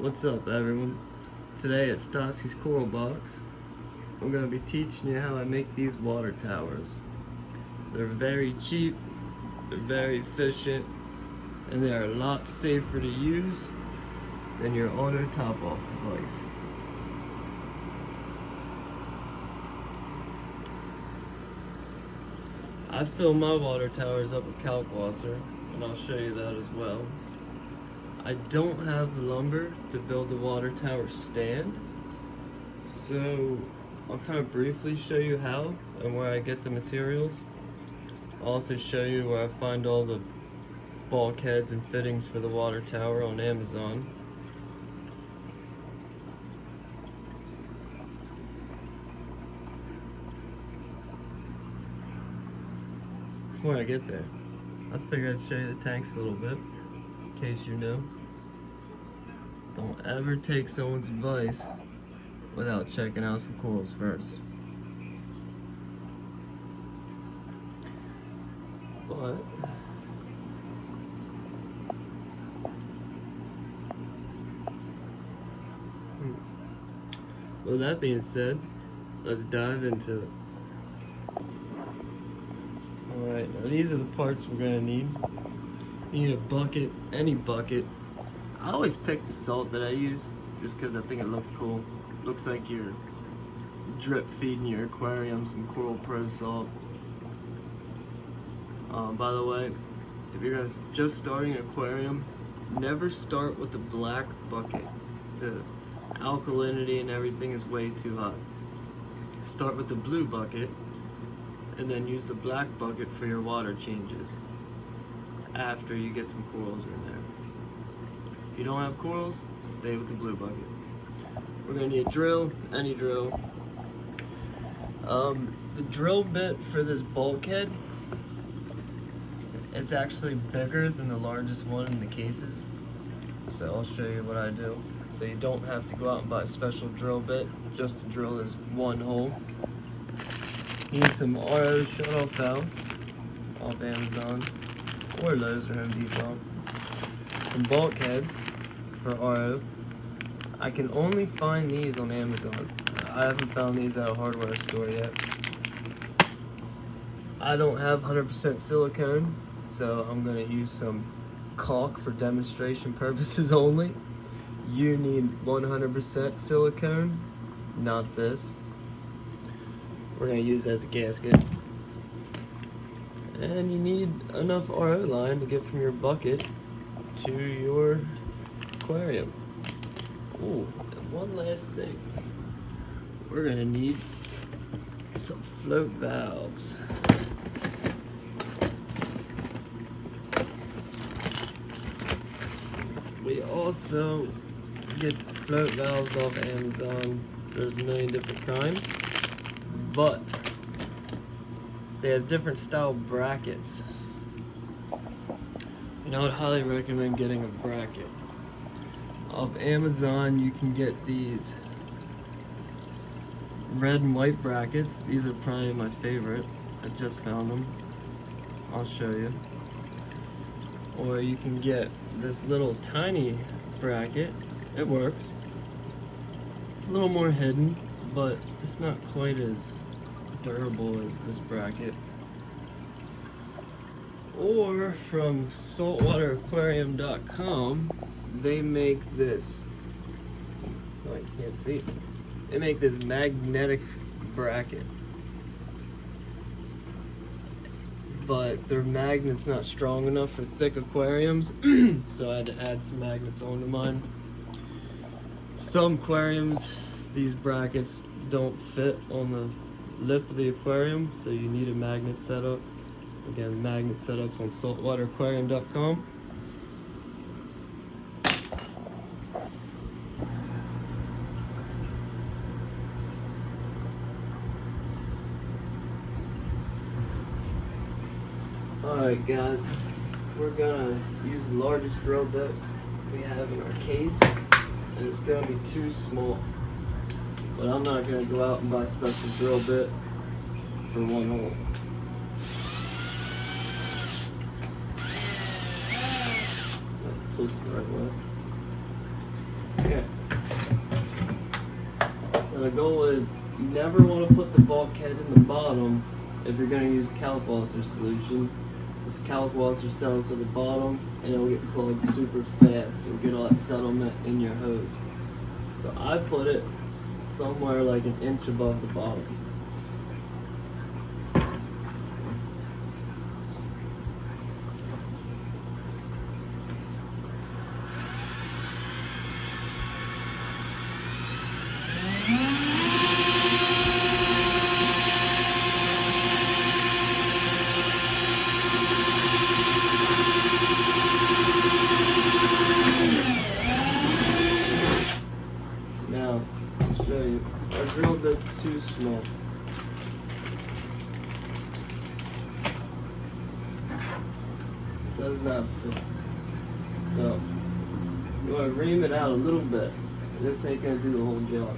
What's up, everyone? Today at Stassi's Coral Box, I'm going to be teaching you how I make these water towers. They're very cheap, they're very efficient, and they are a lot safer to use than your auto top-off device. I fill my water towers up with kalkwasser, and I'll show you that as well. I don't have the lumber to build the water tower stand, so I'll kind of briefly show you how and where I get the materials. I'll also show you where I find all the bulkheads and fittings for the water tower on Amazon. Before I get there, I figured I'd show you the tanks a little bit, in case you know. Don't ever take someone's advice without checking out some corals first. But with that being said, let's dive into it. Alright, now these are the parts we're going to need. You need a bucket, any bucket. I always pick the salt that I use just because I think it looks cool. Looks like you're drip feeding your aquarium some Coral Pro salt. By the way, if you're guys just starting an aquarium, never start with the black bucket. The alkalinity and everything is way too high. Start with the blue bucket and then use the black bucket for your water changes after you get some corals in there. If you don't have corals, stay with the blue bucket. We're gonna need a drill, any drill. The drill bit for this bulkhead, it's actually bigger than the largest one in the cases. So I'll show you what I do. So you don't have to go out and buy a special drill bit just to drill this one hole. You need some RO shut-off valves off Amazon or Lowe's or Home Depot. Some bulkheads for RO. I can only find these on Amazon. I haven't found these at a hardware store yet. I don't have 100% silicone, so I'm going to use some caulk for demonstration purposes only. You need 100% silicone, not this. We're going to use it as a gasket. And you need enough RO line to get from your bucket to your aquarium. Ooh, and one last thing. We're going to need some float valves. We also get the float valves off Amazon. There's a million different kinds, but they have different style brackets. You know, I'd highly recommend getting a bracket. Off Amazon, you can get these red and white brackets. These are probably my favorite. I just found them. I'll show you. Or you can get this little tiny bracket. It works. It's a little more hidden, but it's not quite as durable as this bracket. Or from saltwateraquarium.com, they make this. Oh, you can't see. They make this magnetic bracket. But their magnet's not strong enough for thick aquariums, so I had to add some magnets onto mine. Some aquariums, these brackets don't fit on the lip of the aquarium, so you need a magnet setup. Again, magnet setups on saltwateraquarium.com. Alright guys, we're gonna use the largest drill bit we have in our case, and it's gonna be too small. But I'm not gonna go out and buy a special drill bit for one hole. Twist the right way. Okay. Now the goal is you never want to put the bulkhead in the bottom if you're going to use kalkwasser solution. This kalkwasser settles to the bottom and it'll get clogged super fast. You'll get all that settlement in your hose. So I put it somewhere like an inch above the bottom. Now, I'll show you. Our drill bit's too small. It does not fit. So, you want to ream it out a little bit. This ain't going to do the whole job.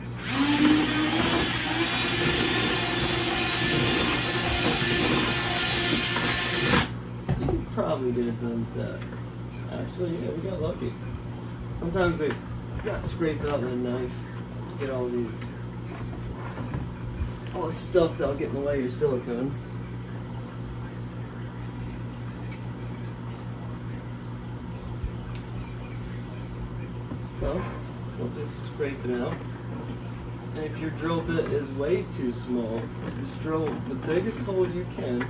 You could probably get it done with that. Actually, yeah, we got lucky. Sometimes they got to scrape it out with a knife to get all this stuff that'll get in the way of your silicone. So, we'll just scrape it out. And if your drill bit is way too small, just drill the biggest hole you can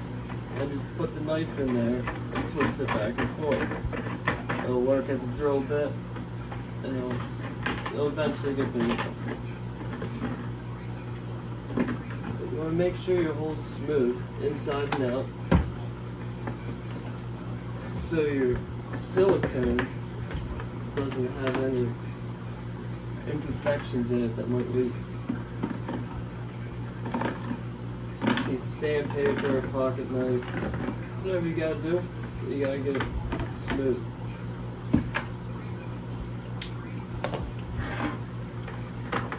and just put the knife in there and twist it back and forth. It'll work as a drill bit and it'll eventually get big enough. But you want to make sure your hole's smooth inside and out so your silicone doesn't have any imperfections in it that might leak. Piece of sandpaper, a pocket knife, whatever you gotta do, you gotta get it smooth.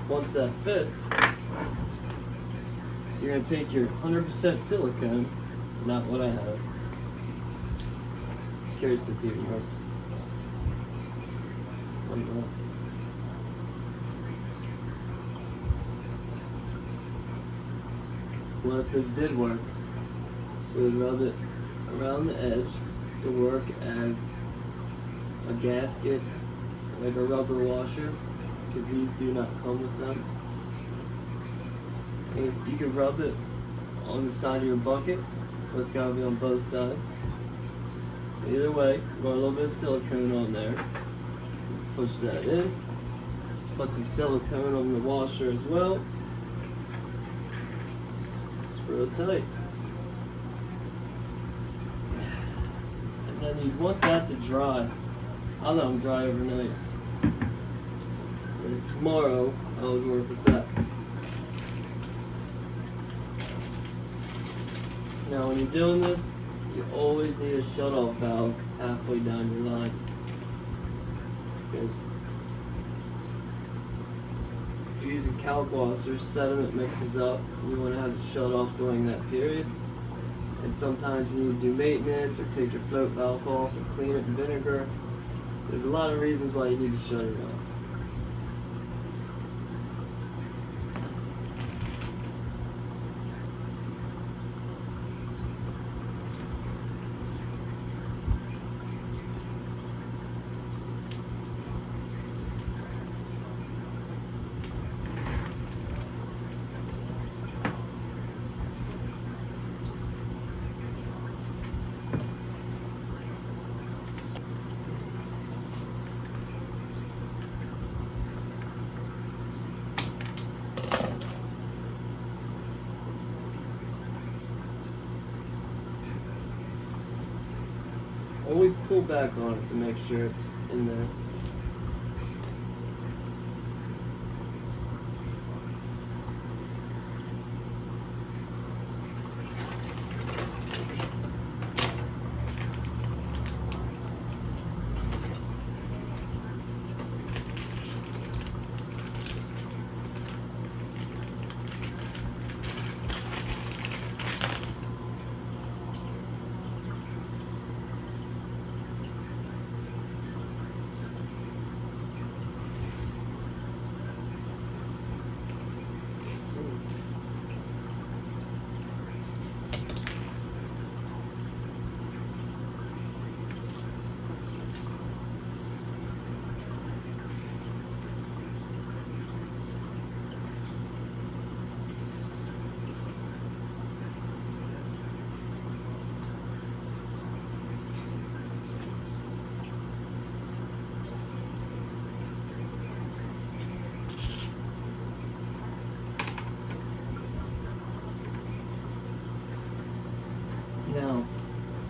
Once that fits, you're gonna take your 100% silicone, not what I have. Curious to see if it works. What if this did work? We would rub it around the edge to work as a gasket, like a rubber washer, because these do not come with them. And you can rub it on the side of your bucket, but it's got to be on both sides. Either way, you want a little bit of silicone on there. Push that in. Put some silicone on the washer as well. Screw it tight. And then you want that to dry. I'll let them dry overnight. And tomorrow, I'll work with that. Now when you're doing this, you always need a shut-off valve halfway down your line. Because if you're using kalkwasser, sediment mixes up. You want to have it shut off during that period. And sometimes you need to do maintenance or take your float valve off and clean it in vinegar. There's a lot of reasons why you need to shut it off. Always pull back on it to make sure it's in there.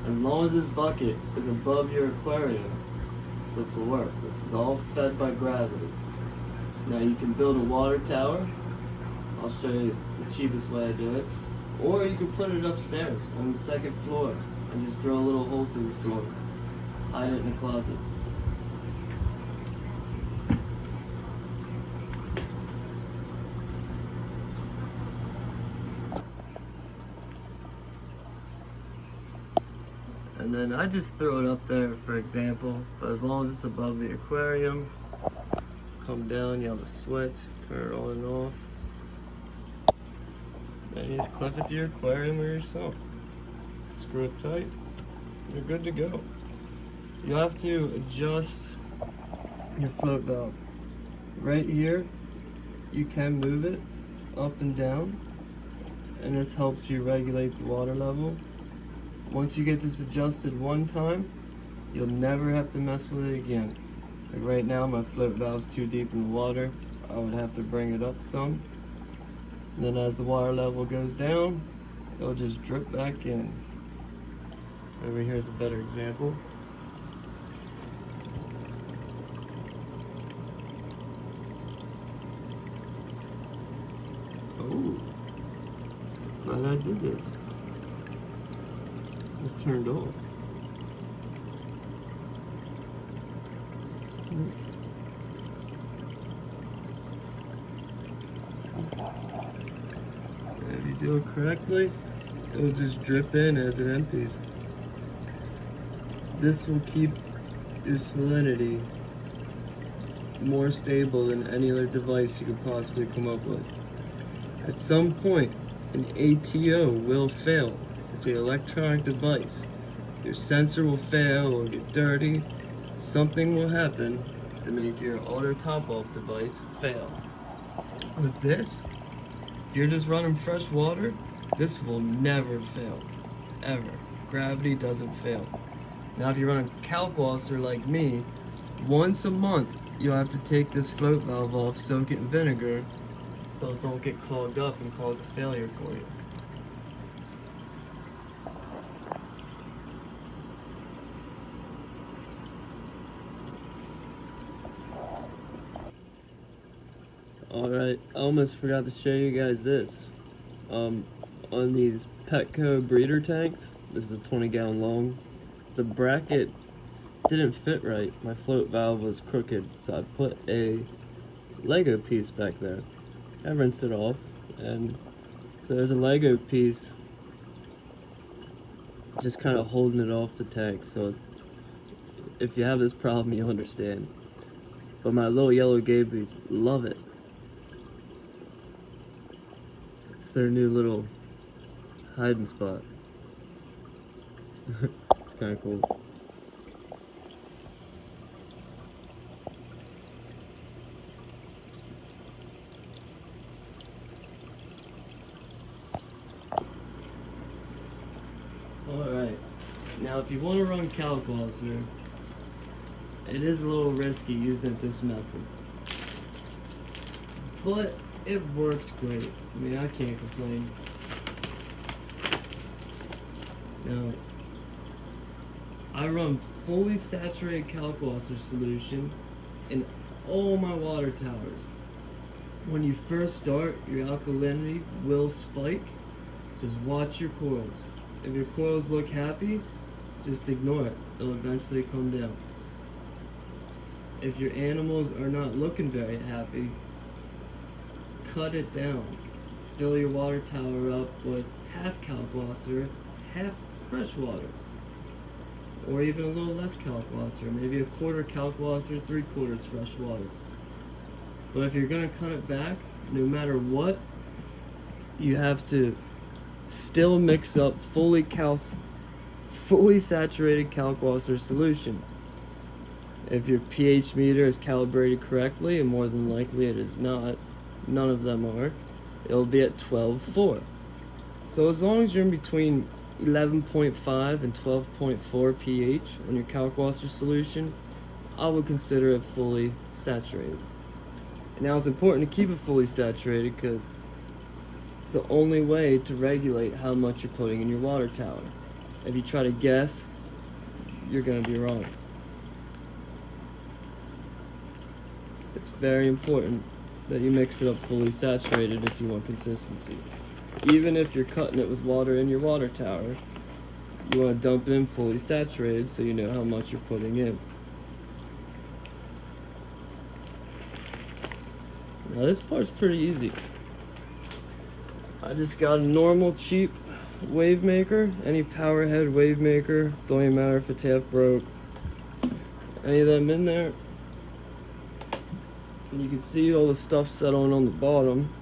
As long as this bucket is above your aquarium, this will work. This is all fed by gravity. Now you can build a water tower. I'll show you the cheapest way to do it. Or you can put it upstairs on the second floor and just drill a little hole through the floor. Hide it in the closet. And then I just throw it up there for example, but as long as it's above the aquarium, come down, you have a switch, turn it on and off. Then you just clip it to your aquarium or your sump. Screw it tight, you're good to go. You have to adjust your float valve. Right here, you can move it up and down, and this helps you regulate the water level. Once you get this adjusted one time, you'll never have to mess with it again. Like right now, my float valve's too deep in the water. I would have to bring it up some. And then as the water level goes down, it'll just drip back in. Over here's a better example. Oh, glad I did this. Just turned off. If you do it correctly, it'll just drip in as it empties. This will keep your salinity more stable than any other device you could possibly come up with. At some point, an ATO will fail. It's an electronic device. Your sensor will fail or get dirty. Something will happen to make your auto top-off device fail. With this, if you're just running fresh water, this will never fail, ever. Gravity doesn't fail. Now if you're running kalkwasser like me, once a month you'll have to take this float valve off, soak it in vinegar, so it don't get clogged up and cause a failure for you. Alright, I almost forgot to show you guys this. On these Petco breeder tanks, this is a 20-gallon long, the bracket didn't fit right. My float valve was crooked, so I put a Lego piece back there. I rinsed it off, and so there's a Lego piece just kind of holding it off the tank, so if you have this problem, you'll understand. But my little yellow gabies love it. It's their new little hiding spot. It's kind of cool. Alright, now if you want to run kalkwasser, it is a little risky using this method, but it works great. I mean, I can't complain. Now, I run fully saturated kalkwasser solution in all my water towers. When you first start, your alkalinity will spike. Just watch your coils. If your coils look happy, just ignore it. It'll eventually come down. If your animals are not looking very happy, cut it down. Fill your water tower up with half kalkwasser, half fresh water. Or even a little less kalkwasser, maybe a quarter kalkwasser, 3/4 fresh water. But if you're gonna cut it back, no matter what, you have to still mix up fully saturated kalkwasser solution. If your pH meter is calibrated correctly, and more than likely it is not, none of them are, it'll be at 12.4. So as long as you're in between 11.5 and 12.4 pH on your kalkwasser solution, I would consider it fully saturated. And now it's important to keep it fully saturated because it's the only way to regulate how much you're putting in your water tower. If you try to guess, you're gonna be wrong. It's very important that you mix it up fully saturated if you want consistency. Even if you're cutting it with water in your water tower, you want to dump it in fully saturated so you know how much you're putting in. Now this part's pretty easy. I just got a normal cheap wave maker, any powerhead wave maker, don't even matter if it's half broke. Any of them in there. And you can see all the stuff settling on the bottom.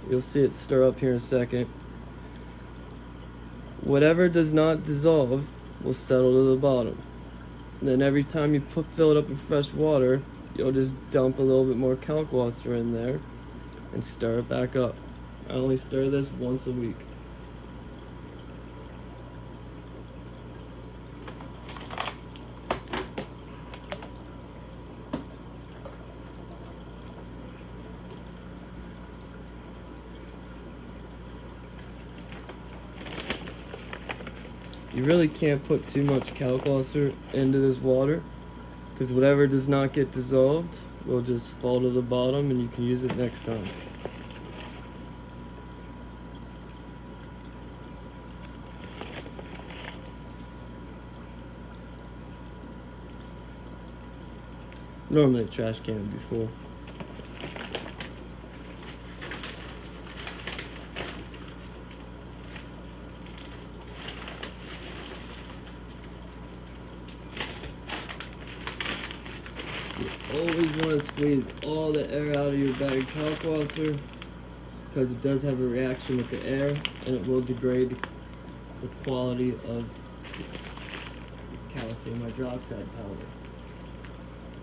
You'll see it stir up here in a second. Whatever does not dissolve will settle to the bottom. And then every time you fill it up with fresh water, you'll just dump a little bit more kalkwasser in there and stir it back up. I only stir this once a week. You really can't put too much kalkwasser into this water because whatever does not get dissolved will just fall to the bottom and you can use it next time. Normally a trash can would be full. You always want to squeeze all the air out of your bag of kalkwasser because it does have a reaction with the air and it will degrade the quality of calcium hydroxide powder.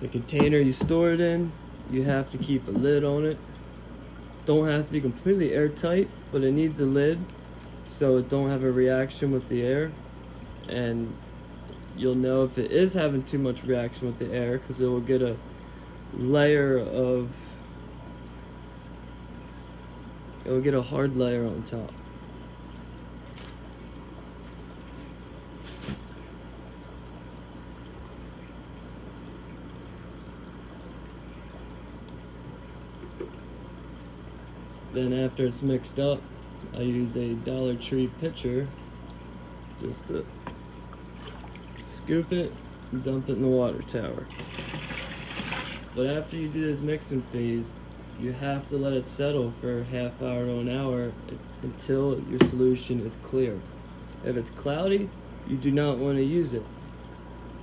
The container you store it in, you have to keep a lid on it. Don't have to be completely airtight, but it needs a lid so it don't have a reaction with the air. And you'll know if it is having too much reaction with the air because it will get a layer of, it will get a hard layer on top. Then after it's mixed up, I use a Dollar Tree pitcher just to scoop it and dump it in the water tower. But after you do this mixing phase, you have to let it settle for a half hour to an hour until your solution is clear. If it's cloudy, you do not want to use it.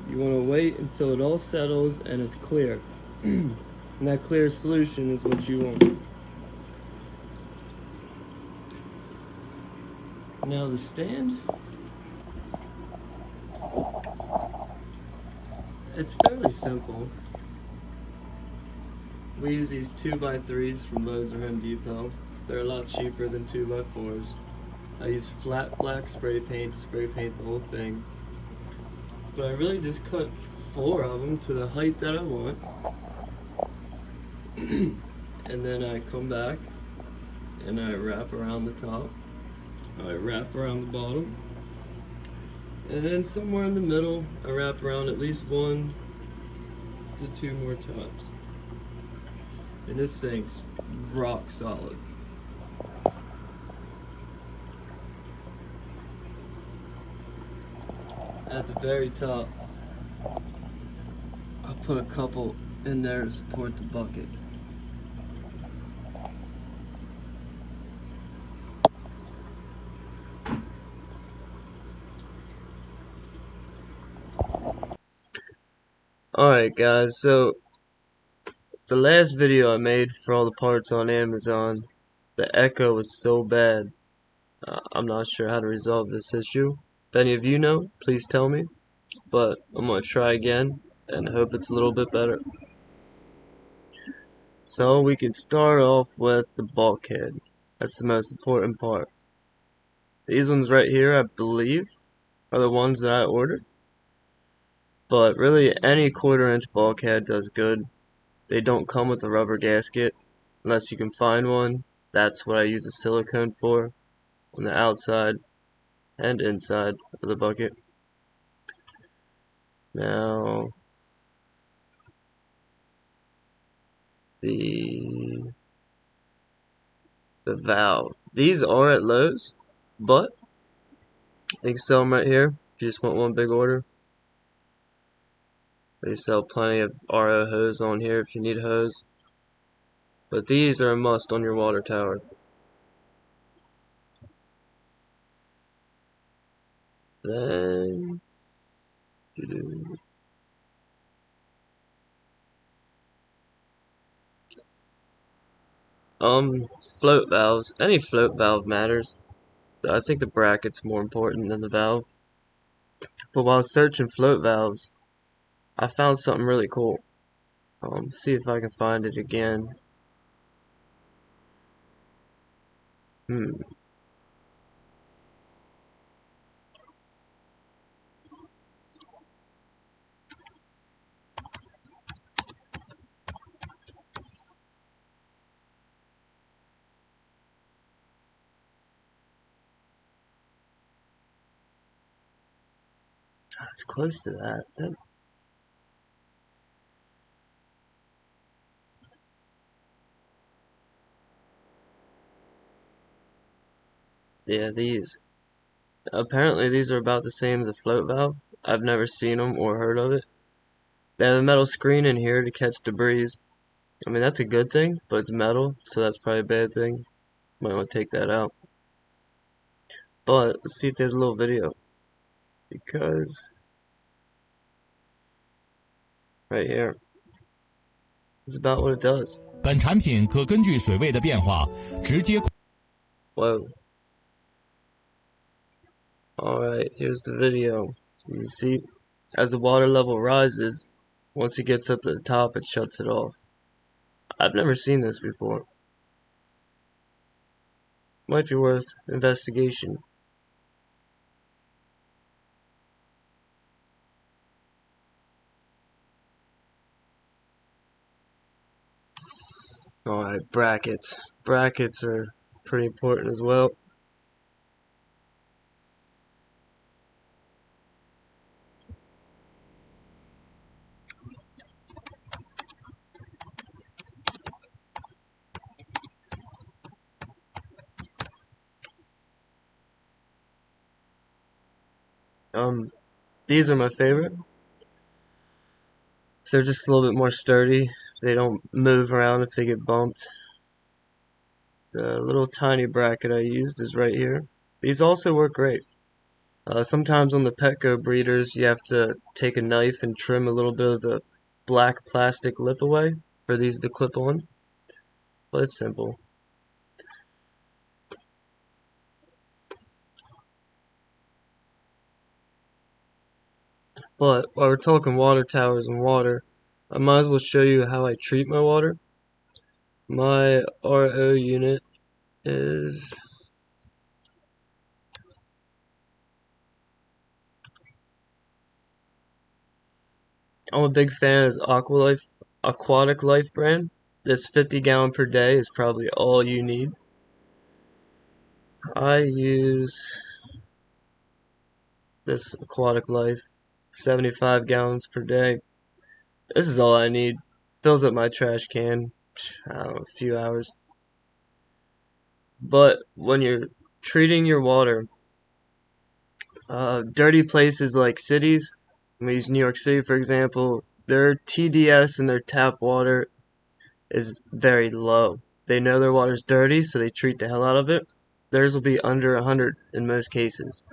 You want to wait until it all settles and it's clear. And that clear solution is what you want. Now the stand, it's fairly simple. We use these 2x3s from Lowe's or Home Depot. They're a lot cheaper than 2x4s. I use flat black spray paint to spray paint the whole thing. But I really just cut 4 of them to the height that I want. And then I come back and I wrap around the top. I wrap around the bottom. And then somewhere in the middle, I wrap around at least 1 to 2 more times. And this thing's rock solid. At the very top, I put a couple in there to support the bucket. Alright guys, so the last video I made for all the parts on Amazon, the echo was so bad. I'm not sure how to resolve this issue. If any of you know, please tell me. But I'm going to try again and hope it's a little bit better. So we can start off with the bulkhead. That's the most important part. These ones right here, I believe, are the ones that I ordered. But really, any 1/4 inch bulkhead does good. They don't come with a rubber gasket unless you can find one. That's what I use the silicone for on the outside. and inside of the bucket. Now the valve. These are at Lowe's, but they can sell them right here if you just want one big order. They sell plenty of RO hose on here if you need hose. But these are a must on your water tower. Then float valves. Any float valve matters. I think the bracket's more important than the valve. But while searching float valves, I found something really cool. See if I can find it again. It's close to that. Yeah, these. Apparently these are about the same as a float valve. I've never seen them or heard of it. They have a metal screen in here to catch debris. I mean, that's a good thing, but it's metal, so that's probably a bad thing. Might want to take that out. But let's see if there's a little video. Because right here is about what it does. 本产品可根据水位的变化直接。Whoa. Alright, here's the video. You see, as the water level rises, once it gets up to the top, it shuts it off. I've never seen this before. Might be worth investigation. Alright, brackets. Brackets are pretty important as well. These are my favorite. They're just a little bit more sturdy. They don't move around if they get bumped. The little tiny bracket I used is right here. These also work great. Sometimes on the Petco breeders, you have to take a knife and trim a little bit of the black plastic lip away for these to clip on. But it's simple. But while we're talking water towers and water, I might as well show you how I treat my water. My RO unit is I'm a big fan of Aquatic Life brand. This 50 gallon per day is probably all you need. I use this Aquatic Life, 75 gallons per day. This is all I need. Fills up my trash can, I don't know, a few hours. But when you're treating your water, dirty places like cities, I'm gonna use New York City for example, their TDS and their tap water is very low. They know their water's dirty, so they treat the hell out of it. Theirs will be under 100 in most cases.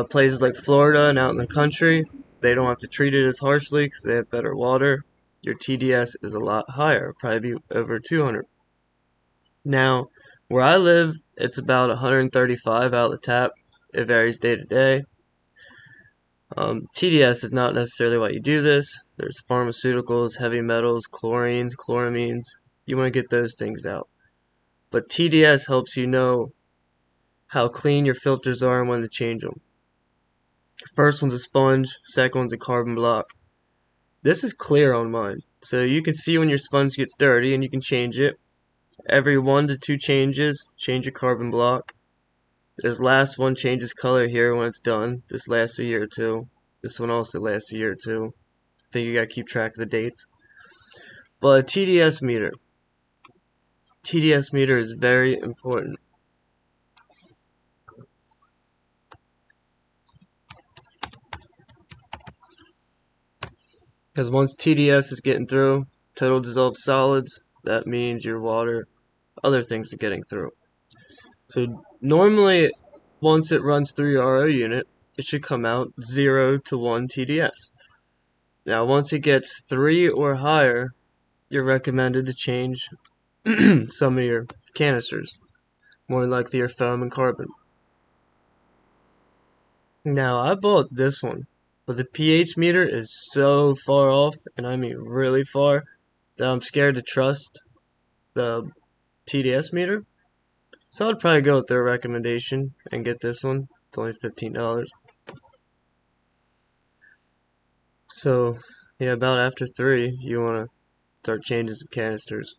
Places like Florida and out in the country, they don't have to treat it as harshly because they have better water. Your TDS is a lot higher, probably be over 200. Now, where I live, it's about 135 out of the tap. It varies day to day. TDS is not necessarily why you do this. There's pharmaceuticals, heavy metals, chlorines, chloramines. You want to get those things out. But TDS helps you know how clean your filters are and when to change them. First one's a sponge, second one's a carbon block. This is clear on mine, so you can see when your sponge gets dirty and you can change it. Every 1 to 2 changes, change your carbon block. This last one changes color here when it's done. This lasts a year or two. This one also lasts a year or two. I think you gotta keep track of the dates. But a TDS meter. TDS meter is very important. Because once TDS is getting through, total dissolved solids, that means your water, other things are getting through. So normally, once it runs through your RO unit, it should come out 0 to 1 TDS. Now, once it gets 3 or higher, you're recommended to change some of your canisters, more likely your foam and carbon. Now, I bought this one, but the pH meter is so far off, and I mean really far, that I'm scared to trust the TDS meter. So I'd probably go with their recommendation and get this one. It's only $15. So, yeah, about after 3, you want to start changing some canisters.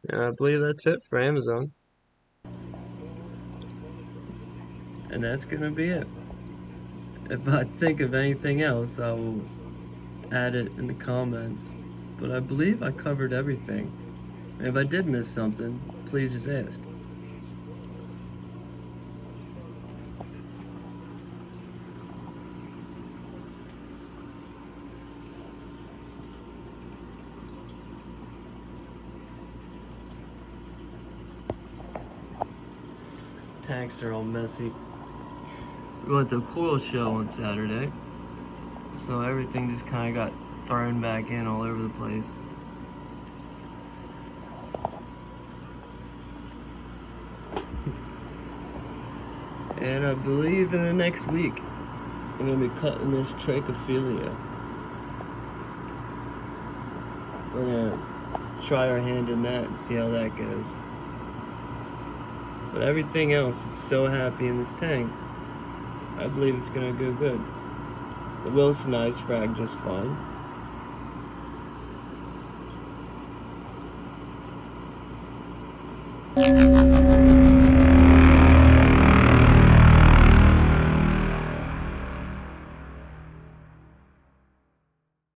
And I believe that's it for Amazon. And that's going to be it. If I think of anything else, I will add it in the comments. But I believe I covered everything. And if I did miss something, please just ask. Tanks are all messy. We went to a coral show on Saturday, so everything just kind of got thrown back in all over the place. And I believe in the next week, I'm going to be cutting this trichophilia. We're going to try our hand in that and see how that goes. But everything else is so happy in this tank. I believe it's going to go good. The Wilsonized frag just fine.